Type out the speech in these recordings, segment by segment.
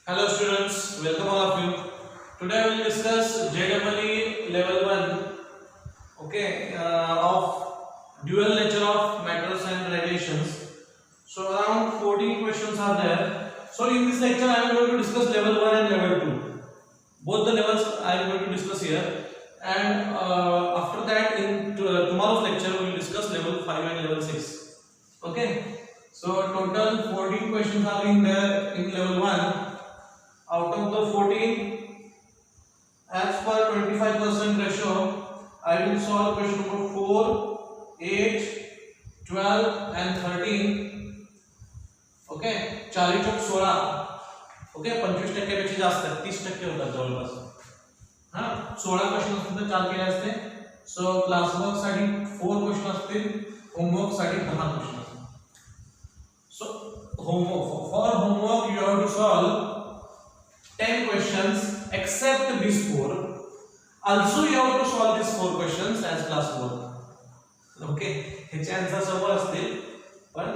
Hello students, welcome all of you. Today we will discuss JEE level 1 of dual nature of metals and radiations. So around 14 questions are there. So in this lecture I am going to discuss level 1 and level 2. Both the levels I am going to discuss here, and after that in tomorrow's lecture we will discuss level 5 and level 6. Okay. So total 14 questions are in there in level 1. Out of the 14, as per 25% ratio, I will solve question number 4, 8, 12 and 13. Okay, 40 Chowk 16. Okay 25% पेक्षा जास्त आहे, 30% होतात जवळपास. हां 16 question असतील तर 4 केले असते. सो क्लासवर्क साठी 4 क्वेश्चन असतील, होमवर्क साठी 10 क्वेश्चन असतील. So homework for homework you have to solve 10 questions except these 4. Also you have to solve these 4 questions as classwork. Okay, ह्याचे आन्सर समोर असतील, पण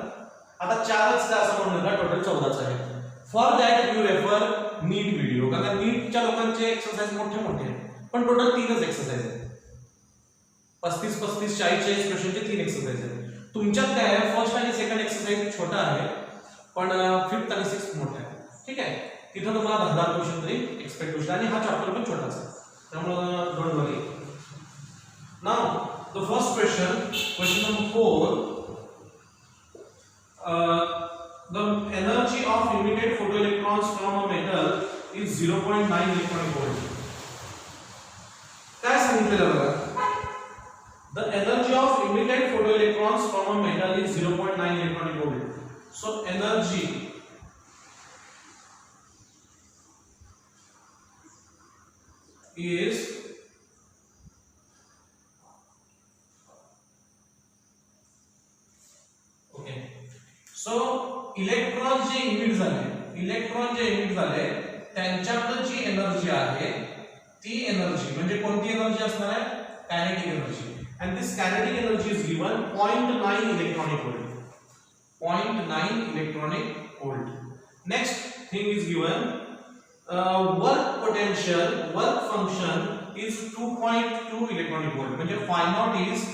आता 4च का असं म्हणू नका, टोटल 14च आहे. For that you refer NEET video, कारण नीटच्या लोकांचे एक्सरसाइज मोठे मोठे आहेत, पण टोटल 3च एक्सरसाइज आहेत. 35 40 40 क्वेश्चनचे 3 एक्सरसाइज आहेत. तुमच्यात काय आहे, फर्स्ट आणि सेकंड एक्सरसाइज छोटा आहे, पण फिफ्थ आणि सिक्स्थ मोठा आहे. ठीक आहे, तिथं तुम्हाला 10 क्वेश्चन तरी एक्सपेक्ट होईल, आणि हा चॅप्टर पण छोटाच आहे, त्यामुळे don't worry. Now the first question number 4, the energy of emitted photoelectrons from a metal is 0.9 electron volt. काय सांगितलेलं बघा, the energy of emitted photoelectrons from a metal is 0.9 electron volt. So energy is okay. So electron J emit झाले त्यांच्याकडे जी energy आहे ती energy म्हणजे कोणती energy असणार आहे, kinetic energy. and this kinetic energy is given 0.9 electronic volt. 0.9 electronic volt. Next thing is given work potential, work function is 2.2 electronic volt. म्हणजे phi naught is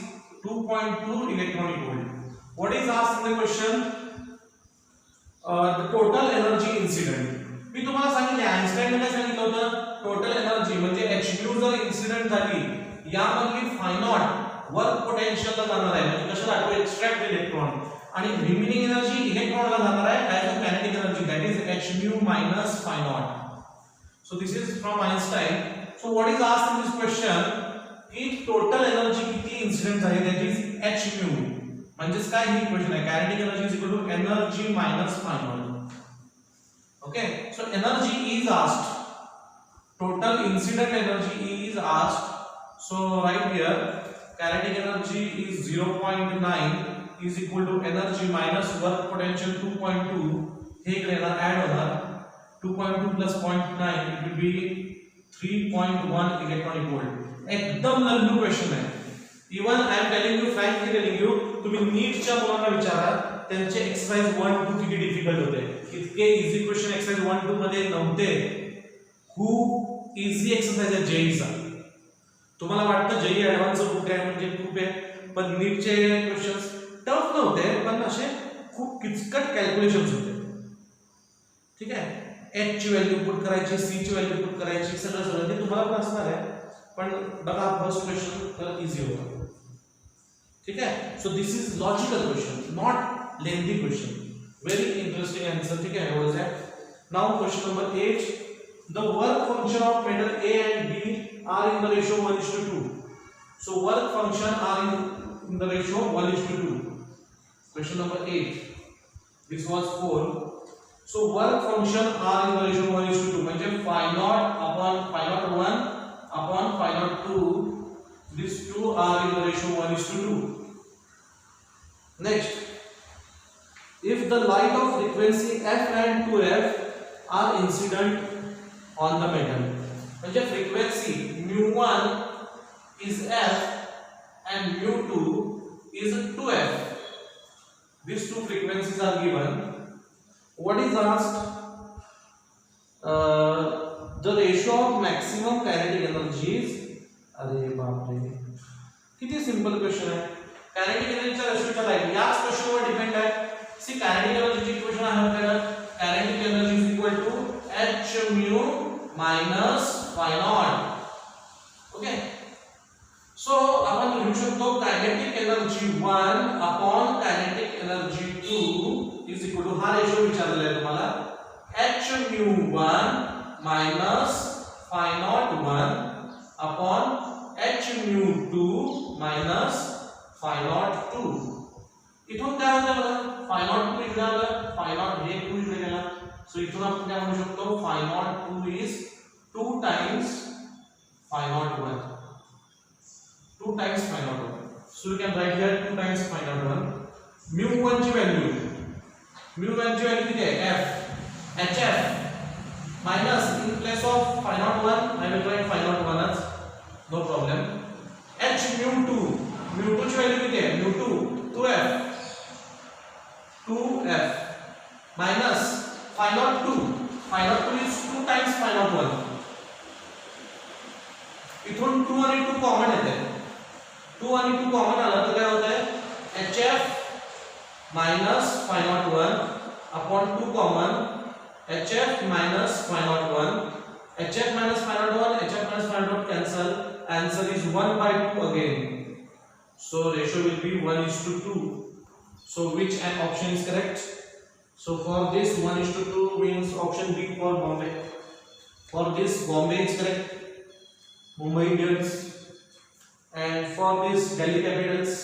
2.2 electronic volt. What is asked in the question? The total energy incident. मी तुम्हाला सांगितले, Einstein ने सांगितलं होतं, total energy म्हणजे hν जर incident झाली, यामधली phi naught work पोटेन्शियलला जाणार आहे, म्हणजे कशाला, टू एक्सट्रॅक्ट इलेक्ट्रॉन, आणि रिमेनिंग एनर्जी इलेक्ट्रॉनला जाणार आहे as a kinetic energy, that is hν minus phi naught. So this is from Einstein. So what is asked in this question की total energy किती incident झाली, that is hν. म्हणजेच काय, ही equation आहे, kinetic energy is equal to energy minus phi naught. Okay, so energy is asked, total incident energy is asked. So right here kinetic energy is 0.9 is equal to energy minus work potential 2.2. हे इकडे add होणार, 2.2 plus 0.9 it will be 3.1 electronic volt. एकदम Lallu question आहे. Even I am telling you, frankly telling you, तुम्ही नीटच्या मुलांना विचारा, त्यांचे exercise 1 2 किती difficult होते. इतके इझी क्वेश्चन एक्सरसाइज 1 2 मध्ये नव्हते. खूप इझी एक्सरसाइज आहे जेईचा. तुम्हाला वाटतं जेई ॲडव्हान्स बुक आहे म्हणजे खूप आहे, पण नीटचे क्वेश्चन्स टफ नव्हते, पण असे खूप किचकट कॅल्क्युलेशन्स होते. ठीक आहे, एच ची व्हॅल्यू पुट करायची, सी ची व्हॅल्यू पुट करायची, सगळं ते तुम्हाला पण असणार आहे, पण बघा फर्स्ट क्वेश्चन तर इझी होता. ठीक आहे, so this is logical question, not lengthy question, very interesting answer. ठीक आहे, एवढंच आहे. Now question number 8, the work function of metal A and B are in the ratio 1:2. So work function are in the ratio 1:2. Question number 8. This was 4. So work function are in the ratio 1:2. म्हणजे phi naught upon phi naught 1 upon phi naught 2. These two are in the ratio 1:2. Next, if the light of frequency f and 2f are incident on the metal, म्हणजे frequency mu1 is f and mu2 is 2f. These two frequencies are given. What is asked? The ratio of maximum kinetic energies, अरे बापरे किती simple question आहे. Kinetic एनर्जीच्या रेशोच्या line याच क्वेश्चनवर depend आहे. सी kinetic एनर्जीची equation आहे आपल्याला, kinetic energy is equal to h mu minus phi naught. Okay, so आपण लिहू शकतो kinetic energy 1 upon kinetic energy 2 is equal to, हा रेशो विचारलेला आहे तुम्हाला, h mu 1 minus phi naught 1 upon h mu 2 minus phi naught 2. इथून काय होतं बघा, phi naught 2 इकडे आलं, phi naught हे 2 इकडे गेला, सो इथून आपण काय म्हणू शकतो, phi naught 2 is 2 times phi naught 1, 2 times phi naught 1. So you can write here 2 times phi naught 1. mu 1 ची व्हॅल्यू किती आहे, f hf minus in place of phi naught 1 I will write phi naught 1 as, no problem. h mu 2 ची value किती आहे, mu 2 2f minus phi naught 2 is 2 times phi naught 1. इथून 2 आणि 2 common येते, 2 आणि 2 कॉमन आला तर काय होत आहे, hf minus phi naught 1 upon 2 common, hf minus phi naught 1, hf minus phi naught 1, hf minus phi naught cancel, answer is 1/2 again. So ratio will be 1:2. So which an option is correct? So for this 1:2 means option B for Bombay. For this Bombay is correct, Mumbai Indians, and for this Delhi Capitals,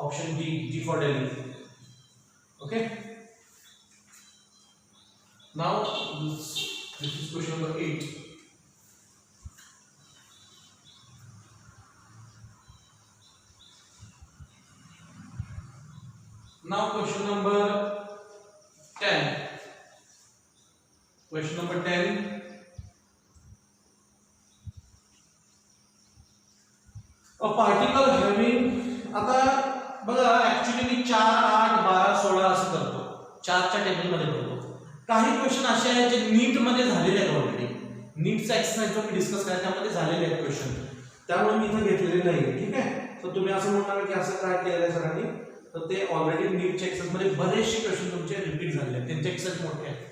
option D for Delhi. Okay. Now this is question number 8. Now question number 10. Question number 10. A particle having, आता बघा actually मी 4, 8, 12, 16 असं करतो, 4च्या table मध्ये करतो. काही question असे आहेत जे NEET मध्ये झालेले आहेत, ऑलरेडी नीटचा एक्सरसाइज जो मी डिस्कस करायचा त्यामध्ये झालेले आहेत क्वेश्चन, त्यामुळे मी इथे घेतलेले नाही. ठीक आहे, तर तुम्ही असं म्हणणार की असं काय केलंय सरांनी, तर ते ऑलरेडी नीटच्या एक्सरसाइज मध्ये बरेचसे क्वेश्चन तुमचे रिपीट झालेले आहेत, त्यांचे एक्सरसाइज मोठे आहेत.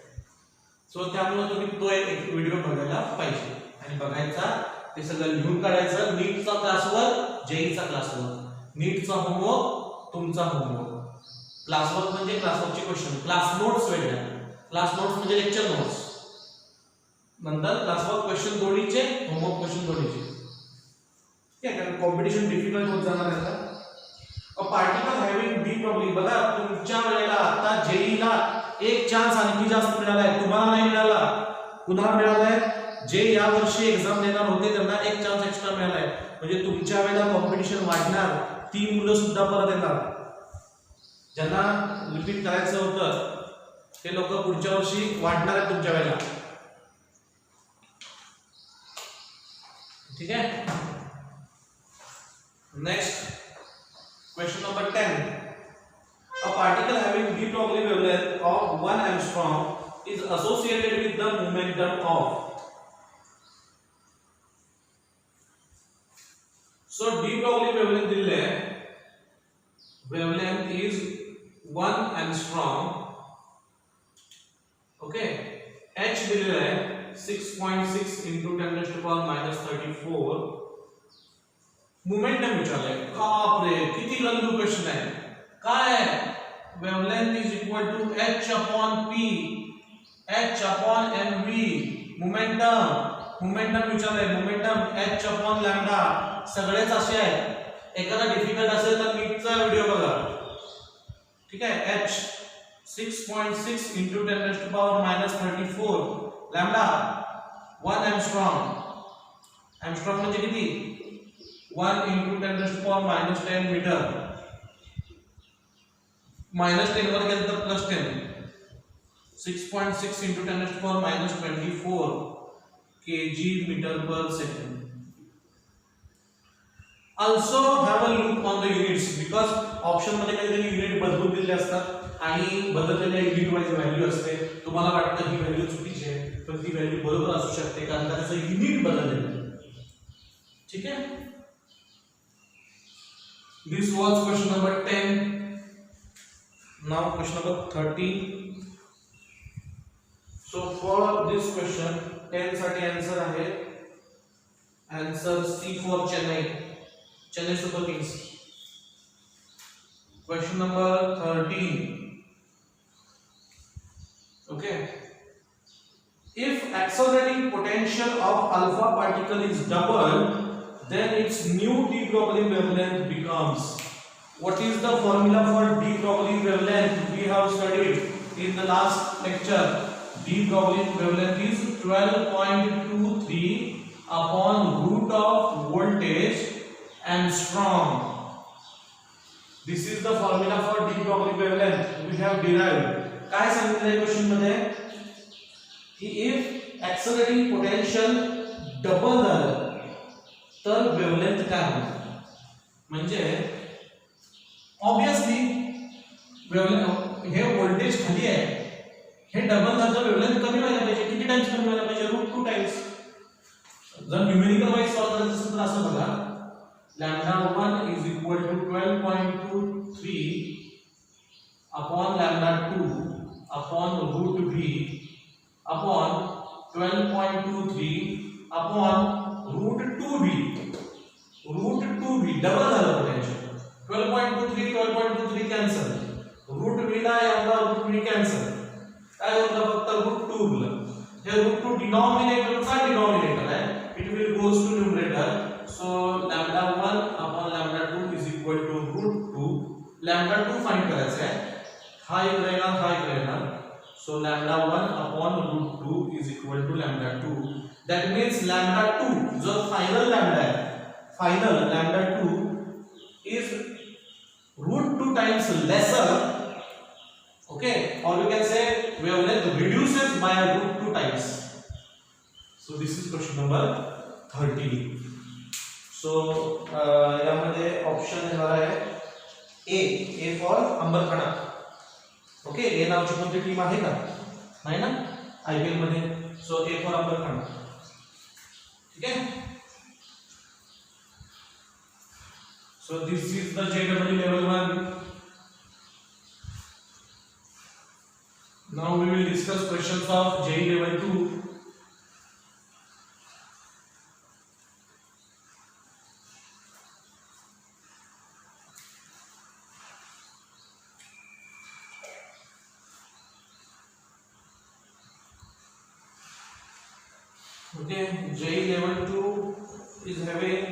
सो त्यामुळे तुम्ही तो एक व्हिडिओ बघायला पाहिजे आणि बघायचा, ते सगळं लिहून काढायचं. नीटचा क्लासवर, जेईचा क्लासवर, नीटचा होमवर्क, तुमचा होमवर्क. क्लासवर्क म्हणजे क्लासवर्कचे क्वेश्चन, क्लास नोट्स वेगळ्या, क्लास नोट्स म्हणजे लेक्चर नोट्स, नंतर क्लासवर्क क्वेश्चन जोडीचे, होमवर्क क्वेश्चन जोडीचे. ठीक आहे, कारण कॉम्पिटिशन डिफिकल्ट होत जाणार आहे. A particle having B problem, बघा तुमच्या वेळेला आता जेईला एक चान्स आणखी जास्त मिळाला आहे, तुम्हाला नाही मिळाला, कुणाला मिळालाय, जे या वर्षी एक्झाम देणार होते त्यांना एक चान्स एक्स्ट्रा मिळालाय. म्हणजे तुमच्या वेळेला कॉम्पिटिशन वाढणार, ती मुलं सुद्धा परत येणार, ज्यांना रिपीट करायचं होतं ते लोक पुढच्या वर्षी वाढणार आहेत तुमच्या वेळेला. ठीक आहे, next question number 10. A particle having d Broglie wavelength of 1 angstrom is associated with the momentum of, so d Broglie wavelength दिले, wavelength is 1 angstrom. Okay, h दिले 6.6 into 10 raised to power minus 34. Momentum विचारलाय, बाप रे किती लंबू question आहे. काय wavelength is equal to h upon p, h upon mv. Momentum विचारलाय, मोमेंटम h अपॉन लॅम्डा. सगळेच असे आहेत, एखादा डिफिकल्ट असेल तर नीटचा व्हिडिओ बघा. ठीक आहे, h 6.6 into 10 raised to power minus 34, lambda 1 angstrom. Angstrom म्हणजे किती, 1 into 10 raised to power minus 10 metre. minus 10 वर गेलं तर plus 10. 6.6 into 10 raised to power minus 24 kg meter per second. Also have a look on the units, because option मध्ये काहीतरी unit बदलून दिलेले असतात आणि बदललेल्या युनिट वाईज व्हॅल्यू असते. तुम्हाला वाटतं ही व्हॅल्यू चुकीची आहे, पण ती व्हॅल्यू बरोबर असू शकते कारण त्याचं युनिट बदललेलं. ठीक आहे. This was question number 10. Now question number 13. So for this question 10 साठी आन्सर आहे answer C for Chennai super Kings. Question number 13. Okay. If accelerating potential of alpha particle is doubled, then its new de Broglie wavelength becomes. What is the formula for de Broglie wavelength? We have studied in the last lecture. De Broglie wavelength is 12.23 upon root of voltage angstrom. This is the formula for de Broglie wavelength. We have derived. काय सांगितलंय question मध्ये की if ऍक्सेलरेटिंग potential double झालं तर wavelength काय होईल. म्हणजे obviously wavelength हे voltage खाली आहे, हे डबल झालं तर वेव्हलेंथ कमी व्हायला पाहिजे. किती टाइम्स कमी व्हायला पाहिजे? √2 टाइम्स. जर न्यूमेरिकल वाइज सॉल्व करायचं असेल तर असं बघा, λ1 is equal to 12.23 upon λ2 upon √v upon 12.23 upon √2v. √2v double झालं पोटेन्शियल. 12.23 कॅन्सल, √v ला यातला √v कॅन्सल, काय होतं फक्त √2 उरलं. हे √2 डिनॉमिनेटरचा डिनॉमिनेटर आहे, it will goes to numerator. So λ1 upon λ2 is equal to √2. λ2 find करायचं आहे, हा एक रहेगा. So λ1 upon √2 is equal to λ2. That means λ2 जो फाइनल लैम्डा है, final λ2 is √2 times lesser. Okay, or you can say wavelength reduces by √2 times. So this is question number 13. So यामध्ये option येणार आहे A for Ambarkhana. Okay, A नावची कोणती team आहे का? नाही ना आयपीएल मध्ये. So A for Ambarkhana. ठीक आहे. So this is the JEE level 1. Now we will discuss questions of JEE level 2. Okay, JEE level 2 is having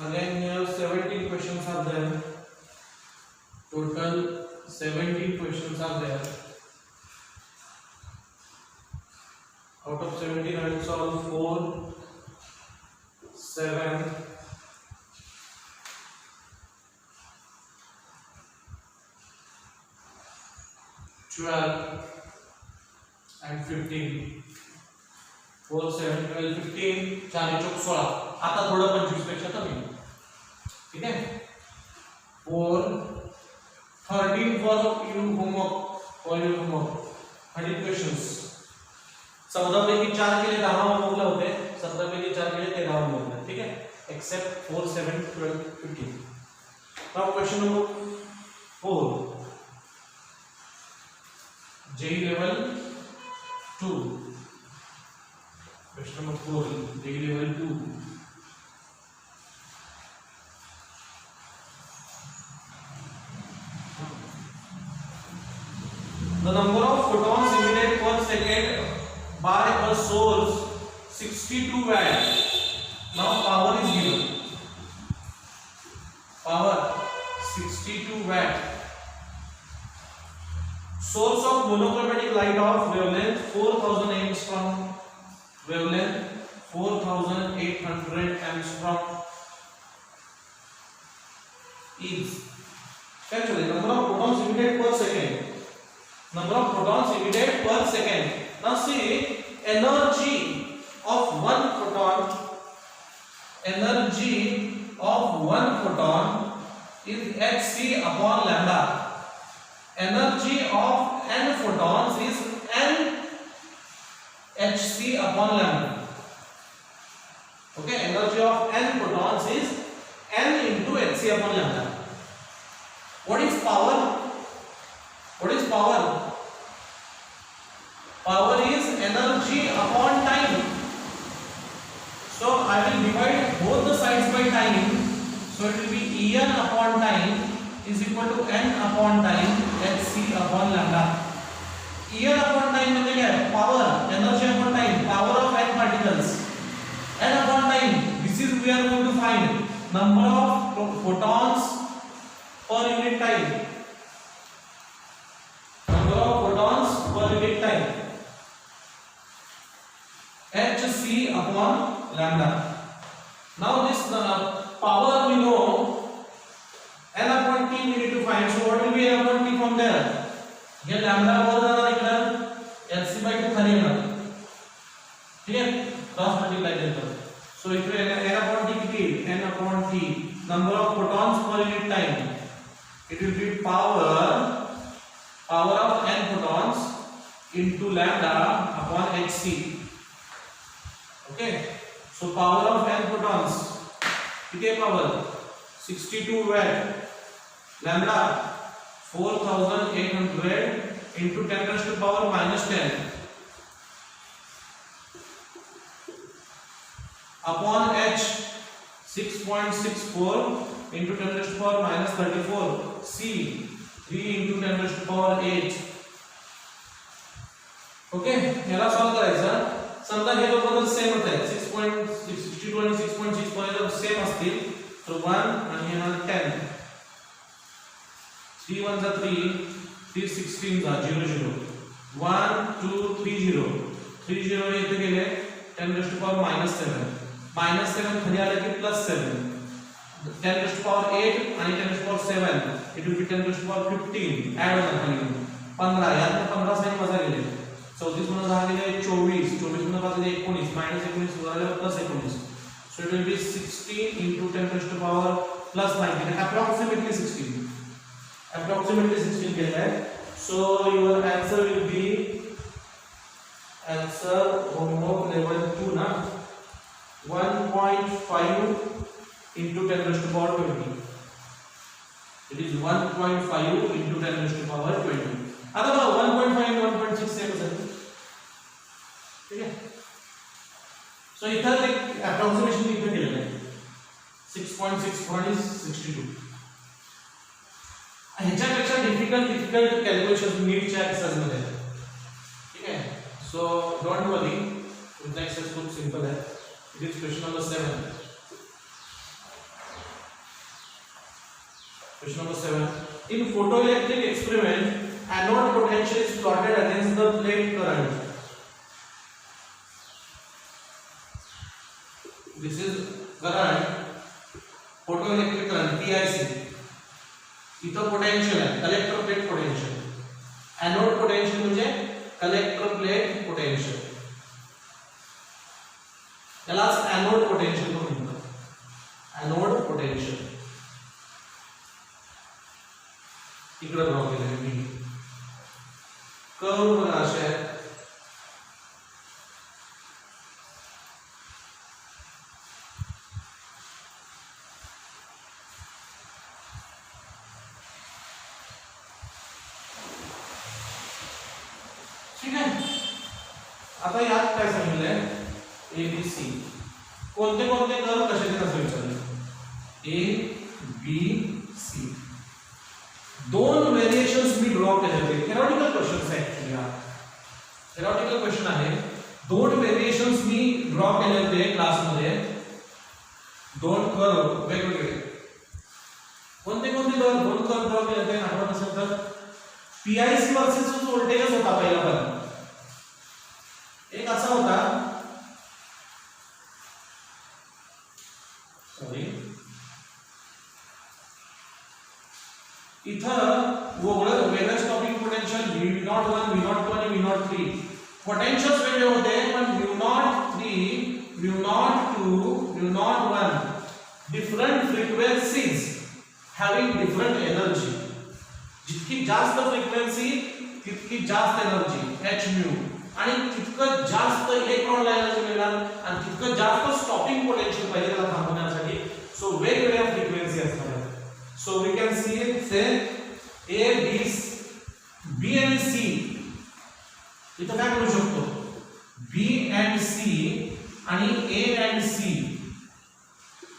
again here 17 questions are there. Total 17 questions are there. Out of 17 I will solve 4, 7, 12 and 15. 4, 7, 12, 15, 4 चौक 16. आता थोडं 25 पेक्षा कमी. ठीक आहे. 4, 13 for you homework, for your homework. 100 questions. 14 पैकी 4 केले 10 होमवर्कला होते, 17 पैकी 4 केले 13 होमवर्कला. ठीक आहे. Except 4, 7, 12, 15. Now question number 4. JEE level 2. Question number 4, JEE level 2. The number of photons emitted per second by a source 62 watt. Now power is given. Power 62 watt. Source of monochromatic light of wavelength 4000 angstrom, wavelength 4800 angstrom is. Actually, number of photons emitted per second. Number of photons emitted per second. Now see, energy of one photon. Energy of one photon is hc upon lambda. Energy of n photons is hc upon lambda. What is power? What is power? Power is energy upon time. So I will divide both the sides by time. So it will be En upon time is equal to n upon time hc upon lambda. En upon time म्हणजे काय? Power, energy upon time, power of n particles. N upon time, this is we are going to find number of photons per unit time. Number of photons per unit time. hc upon lambda. Now this power we know, n upon t we need to find. So what will be n upon t from there? ये lambda वर जाणार इकडे hc/2 खाली येणार. ठीक आहे, cross multiply केलं. सो इकडे n upon t किती? n upon t number of photons per unit time. It will be power of n photons into lambda upon hc. Okay, so power of n photons किती आहे power? 62 watt. Lambda 4800 into 10 raised to power minus 10 upon h 6.64 into 10 raised to power minus 34 c 3 into 10 raised to power 8. Okay, याला solve करायचं. समजा हे दोघं same होत आहेत 6.62 आणि 6.64 जर सेम असतील तर 1 आणि हे 10 3 1 जा 3 3 16 जा 0 0 1 2 3 0 3 0 येथे गेले 10 raised to power minus 7 खाली आले की plus 7 10 raised to power 8 आणि 10 raised to power 7 it will be 10 raised to power 15 add होणार खाली 15 यातून 15 साइन वजा गेले 34 म्हणून राहिले 24 24 म्हणून बाजूला 19 -19 झाले plus 19 so it will be 16 into 10 raised to power plus 19 approximately 16 गेला है. So your answer will be answer homework level 2 ना 1.5 into 10 raised to power 20. It is 1.5 into 10 raised to power 20. आता बघा 1.5 1.6 सेम आहे. ठीक आहे, सो इथं एक अप्रॉक्सिमेशन इथे केलेलं आहे 6.6 is 62. ह्याच्यापेक्षा डिफिकल्ट कॅल्क्युलेशन नीटच्या एक्सरसाइज मध्ये. ठीक आहे, सो डोंट वरी, तुमचा एक्सरसाइज खूप सिंपल आहे. It is question number 7. Question number 7. In photoelectric experiment, anode potential is plotted against the plate current. This is current, photoelectric current PIC. इथं potential आहे, collector plate potential. Anode potential म्हणजे collector plate potential. यालाच anode potential म्हणतात. Anode potential इकडे draw केलेलं मी curve बघा असे आहे. ठीक आहे, आता यात काय सांगितलंय ABC कोणते कोणते कर्व कसे आहेत असं विचारलं. ABC दोन व्हेरिएशन्स मी ड्रॉ केले होते. थेरॉटिकल क्वेश्चन्स आहे ऍक्च्युअली. हा थेरॉटिकल क्वेश्चन आहे. दोन व्हेरिएशन्स मी ड्रॉ केले होते क्लासमध्ये. दोन कर्व वेगवेगळे. कोणते कोणते दोन कर्व ड्रॉ केले होते आठवत असेल तर पीआयसी वर्सेस व्होल्टेजच होता पहिला. पण एक असा होता, सॉरी इथं वेगळं स्टॉपिंग पोटेंशियल V01 V02 आणि V03 पोटेंशियल्स वेगळे होते. पण V03 V02 V01 different frequencies having different energy. जितकी जास्त फ्रिक्वेन्सी तितकी जास्त एनर्जी h म्यू आणि तितकं जास्त इलेक्ट्रॉनला एनर्जी मिळणार आणि तितकं जास्त स्टॉपिंग पोटेंशियल पाहिजे त्याला थांबवण्यासाठी. सो वेगवेगळ्या फ्रिक्वेन्सी असतात. So we can see it, say A, B and C. इथं काय करू शकतो? B and C आणि A and C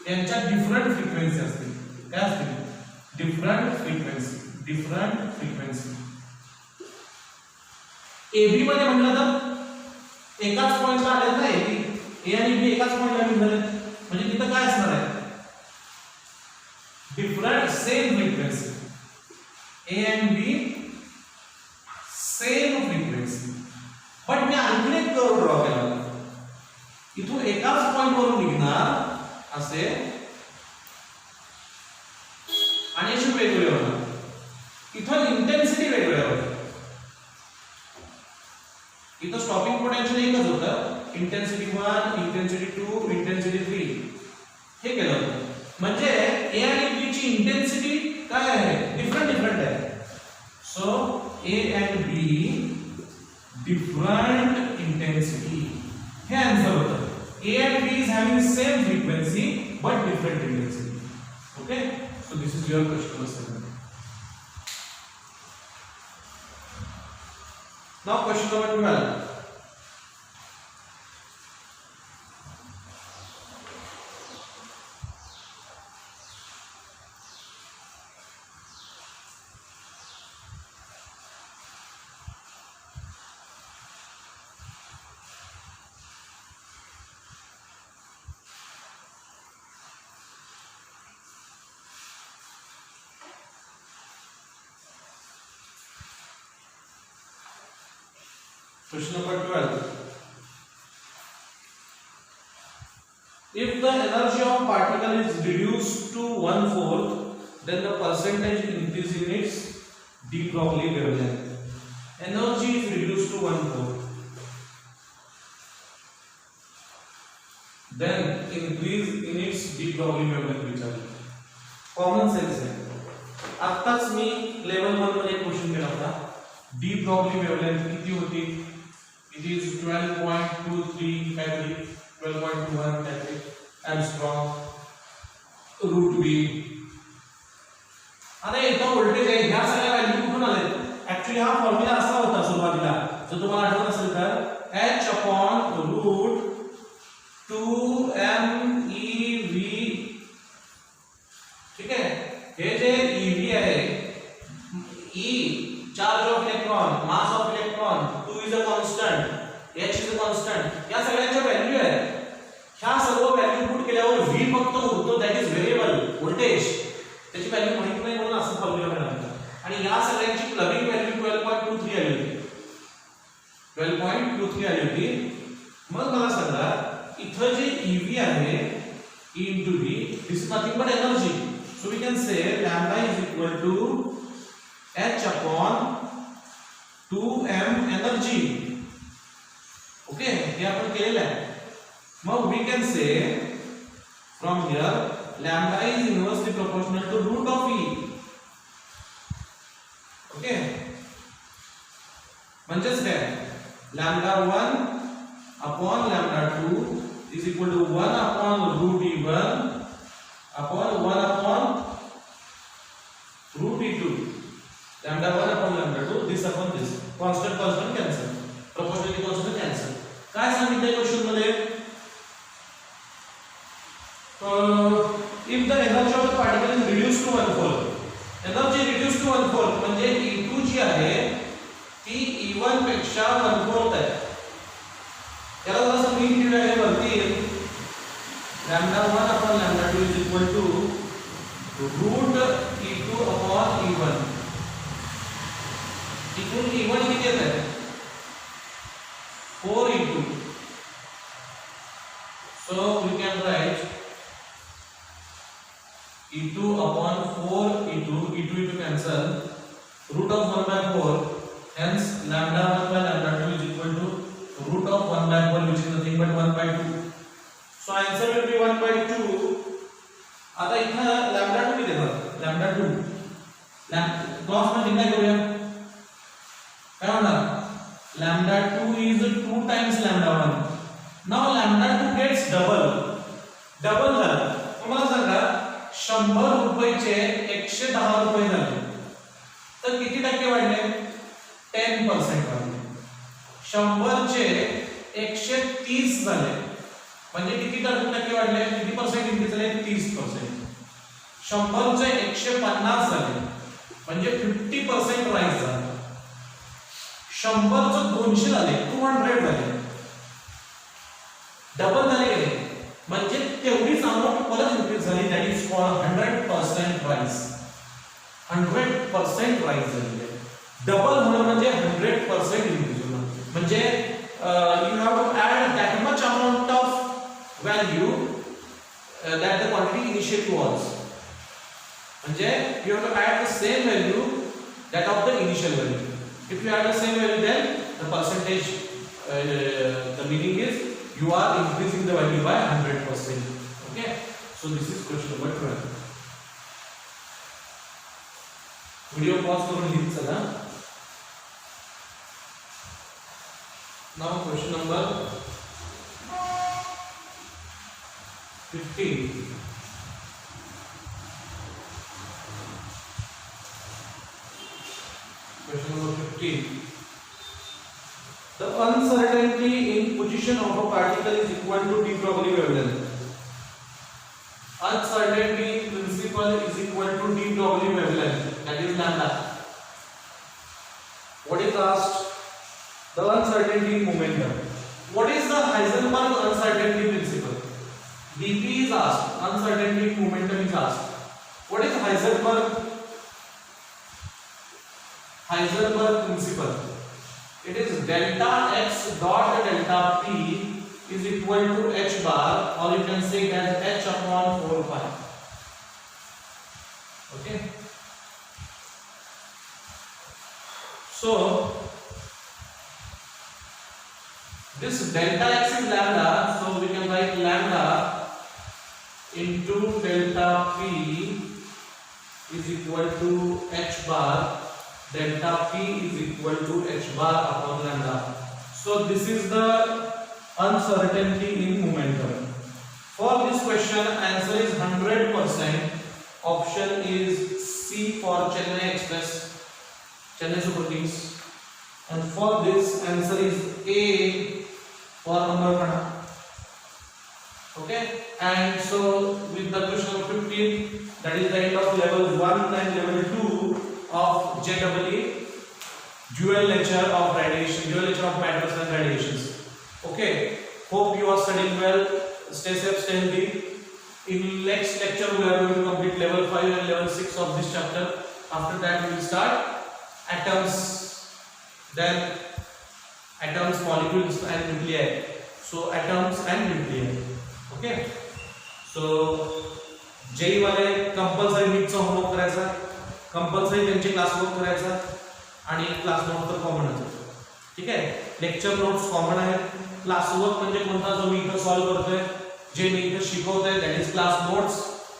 यांच्या डिफरंट फ्रिक्वेन्सी असतील. काय असतील? Different frequency. AB मध्ये म्हणलं तर एकाच पॉइंटला आले ना A आणि B एकाच पॉइंटला निघाले, म्हणजे तिथं काय असणार आहे? Different same frequency. A and B same frequency. पण मी आणखी एक कर्व ड्रॉ केला. इथून एकाच पॉइंट वरून निघणार असे आणि अशी वेगवेगळे होणार. इथं इंटेन्सिटी वेगवेगळ्या होत्या. इथं स्टॉपिंग पोटेन्शियल एकच होतं, इंटेन्सिटी 1, इंटेन्सिटी 2, इंटेन्सिटी 3 हे केलं होतं. म्हणजे A आणि B ची इंटेन्सिटी काय आहे? डिफरंट आहे. So A and B different intensity हे आन्सर होतं. A and B is having same frequency but different intensity. Okay, so this is your question number 7. Now question number 12. Question number 12. If the energy of particle is reduced to 1/4, then the percentage increase in its de Broglie wavelength. Energy is reduced to 1/4. Then increase in its de Broglie wavelength विचारले. Common sense है. आत्ताच मी level 1 मध्ये question केला होता. de Broglie wavelength किती होती? It is 12.23 काहीतरी 12.21 काहीतरी एंगस्ट्रॉम रूट बी. आता इथं व्होल्टेज आहे, ह्या सगळ्या व्हॅल्यू कुठून आले? ऍक्च्युअली हा फॉर्म्युला असा होता सुरुवातीला, जर तुम्हाला आठवत असेल तर h अपॉन रूट 2MEV. ठीक आहे, हे जे EV आहे, E charge of electron, mass of electron, 2 is a constant, h is a constant, या सगळ्यांच्या व्हॅल्यू आहेत. ह्या सर्व व्हॅल्यू पुट केल्यावर V फक्त उरतो, दॅट इज व्हेरिएबल व्होल्टेज. त्याची व्हॅल्यू माहित नाही म्हणून असं फॉर्म्युला मिळाला. आणि या सगळ्यांची प्लगिंग व्हॅल्यू 12.23 आली होती. 12.23 आली होती. मग मला सांगा, इथं जे EV आहे, E into V, this is nothing but energy. So we can say lambda is equal to h upon 2m energy. Okay, हे आपण केलेलं आहे. मग we can say from here lambda is inversely proportional to root of E. Okay, म्हणजेच काय? lambda 1 upon lambda 2 is equal to 1 upon root E1 upon 1 upon root E2. lambda 1 upon lambda 2, this upon this, constant cancel, proportionality constant cancel. काय सांगितलंय question मध्ये? if the energy of the particle is reduced to 1/4, energy reduced to 1/4 म्हणजे E2 जी आहे ती E1 पेक्षा 1/4 आहे. त्याला जरा समजून घेऊया. हे वरती lambda 1 upon lambda 2 is equal to root E2 upon E1. इथून E1 किती येत आहे? 4E2. So we can write E2 upon 4E2, E2 cancel, root of 1/4, hence lambda 1 by lambda 2 is equal to root of 1/4, which is nothing but 1/2. So answer will be 1/2. आता इथं lambda 2 किती येतात? lambda 2 cross multiply करूया. काय होणार? lambda 2 is 2 times lambda 1. Now lambda 2 gets double झालं. मला सांगा 100 रुपयाचे 110 रुपये झाले तर किती टक्के वाढले 10% वाढले. 100 चे 130 झाले म्हणजे किती टक्के वाढले किती पर्सेंट इनक्रीज झाले 30%. 100 चे 150 झाले म्हणजे 50% राईज झाला. 100 चे 200 झाले 200 झाले डबल झाले गेले म्हणजे तेवढीच अमाउंट परत इनक्रीज झाली. That is called 100% rise. 100% rise झाली. डबल होणं म्हणजे 100% इनक्रीज होणं म्हणजे you have to add that much amount of value that the quantity initially was. म्हणजे you have to add the same value that of the initial value. If you add the same value, then the percentage, the meaning is you are increasing the value by 100%. Okay, so this is question number 12. Video pause करून लिहित चला. Now question number 15. Question number 15. The uncertainty in position of a particle is equal to de Broglie wavelength. Uncertainty in principle is equal to de Broglie wavelength. That is lambda. What is asked? The uncertainty in momentum. What is the Heisenberg uncertainty principle? dP is asked. Uncertainty in momentum is asked. What is Heisenberg principle? It is delta x dot delta p is equal to h bar, or you can say it as h upon 4 pi. Okay. So this delta x is lambda, so we can write lambda into delta p is equal to h bar. Delta p is equal to h bar upon lambda. So this is the uncertainty in momentum. For this question, answer is 100%. Option is C for Chennai Express, Chennai Super Kings. And for this, answer is A for Amberpana. Okay. And so with the question number 15, that is the end of level 1 and level 2 of JEE, dual nature of radiation, dual nature of matters and radiations. Okay, hope you are studying well. Stay safe, stay healthy. In next lecture we are going to complete level 5 and level 6 of this chapter. After that we will start atoms, then atoms, molecules and nuclei. So atoms and nuclei. Okay, so JEE वाले compulsory NEET चा homework करायचा, compulsory त्यांचे class work करायचा आणि class note तर कॉमनच आहे. ठीक आहे, लेक्चर नोट्स कॉमन आहेत. क्लास वर्क म्हणजे कोणता जो मी इथं सॉल्व करतोय, जे मी इथं शिकवतोय दॅट इज क्लास नोट्स,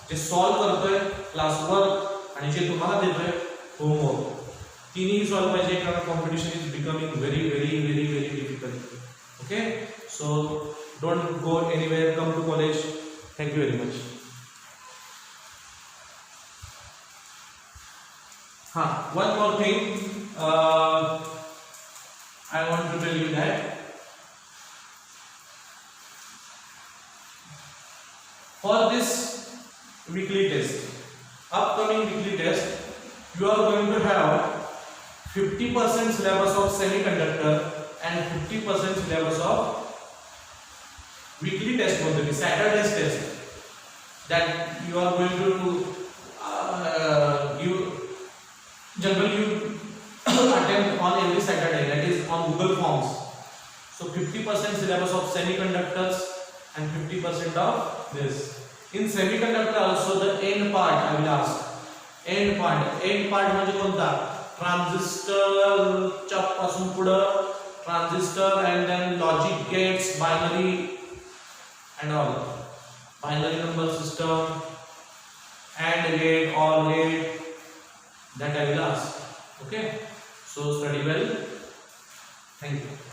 जे सॉल्व करतोय क्लास वर्क आणि जे तुम्हाला देतोय होमवर्क, तिन्ही सॉल्व पाहिजे कारण competition is becoming very very very very difficult. Okay, so don't go anywhere, come to college. Thank you very much. One more thing, I want to tell you that for this weekly test, upcoming weekly test, you are going to have 50% syllabus of semiconductor and 50% syllabus of weekly test, Saturday's test, that you are going to give. Generally you attempt on every Saturday, that is on Google Forms. So 50% syllabus of semiconductors and 50% of this. In semiconductor also the end part I will ask. End part म्हणजे कोणता? Transistor च्या पासून पुढे transistor and then logic gates, binary and all. Binary number system, AND gate, OR gate, that I will ask. Okay, so study well. Thank you.